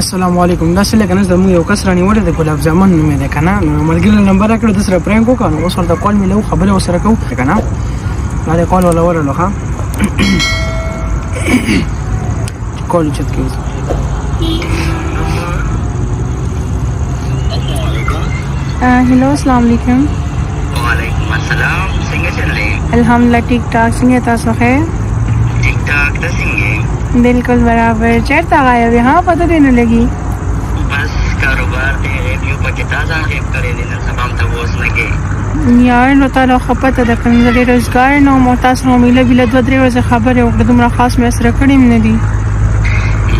السلام علیکم. دا څه لکه نه زموږ یو کس رانیولې د ګلاب جامن نوم یې دی که نه، نو ملګري نمبر راکړو، د سره پرینک وکړو، نو اوس ورته کال میلو، خبرې ورسره کوو که نه. دا دی کال والا ورلو ښه کال اوچت کړي. हेलो अस्सलाम वालेकुम. वालेकुम अस्सलाम. څنګه چلې؟ अल्हम्दुलिल्लाह ठीक ठाक. څنګه تاسو ښه؟ ٹھیک ٹھاک ته څنګه؟ बिल्कुल बराबर. चेहरा गायब है. हाँ पता देने लगी. बस कारोबार दे ریډیو پکې تازه هیپ کړې دي نن سبا ته ووس لګي. یار نو تعالی خپته د کنځلې روزګار نو مو تاسو نو میله بل دوه درې ورځې خبره وکړه، دومره خاص مې سره کړیم نه دي.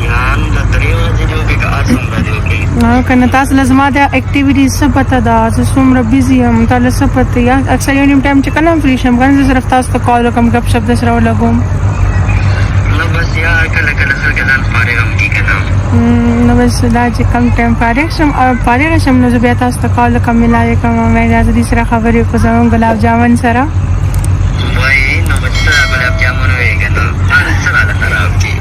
یان د درې ورځې جو کې کار څنګه دی وکي؟ نو کنه تاسو لازمه د اکټیویټیز څه پته ده، زه څومره بیزی یم، تعالی څه پته یا اکثر یو نیم ټایم چې کنه فری شم کنه صرف تاسو ته کال وکم غب شپ د سره ولګوم. نو بس یار کله کله خلک ځان فارغ هم دي کنه. نو بس دا چې کم ټایم فارغ شم نو زه بیا تاسو ته کال وکم ملای کوم. مې راځي دې سره خبرې کوم زمون ګلاب جامن سره. وای نو بس ګلاب جامن وای کنه هر سره د خراب دي.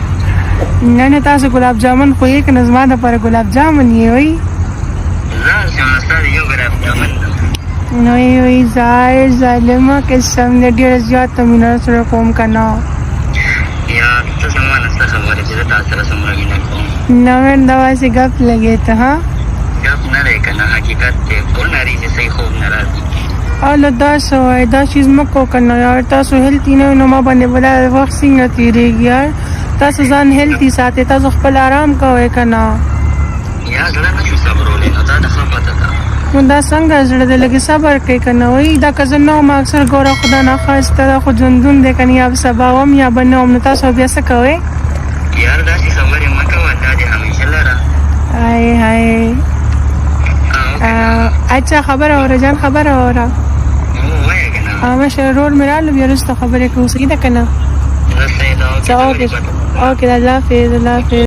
نه تاسو ګلاب جامن خو یې کنه زما د پر ګلاب جامن یې وای. زه چې مستر یو ګلاب جامن نو یې وای ظالمه قسم دې ډیر زیات مینه سره کوم کنه. یا ته سمانه څه خبره چې تاسو سره سمره نه کوم. نو دا واسه غپ لګی ته ها. غپ نه لري کنه حقیقت ته کول نری چې صحیح خوب نه راځي. اله دا سوای دا چیز مکو کنه یار. تاسو هیلتی نه نو ما باندې ولا وخت څنګه تیریږي یار. تاسو ځان هیلتی ساتي، تاسو خپل آرام کوئ کنه. یا زړه نشو صبرولې نو دا د خپته ده. نو دا څنګه زړه دې لګي صبر کوي کنه. وای دا کزه نو ما اکثر ګوره خدا نه خاسته خو ژوندون دې کنه یا سبا وم یا بنوم نو تاسو بیا څه کوئ یار دا چې خبرې مکه ودا دې همیشه لره. هاي هاي اچھا خبر اوره جان خبر اوره وای کنه مشه رول میرالو بیا رسته خبرې کوو سیده کنه. زه سیدا اوکې الله حافظ.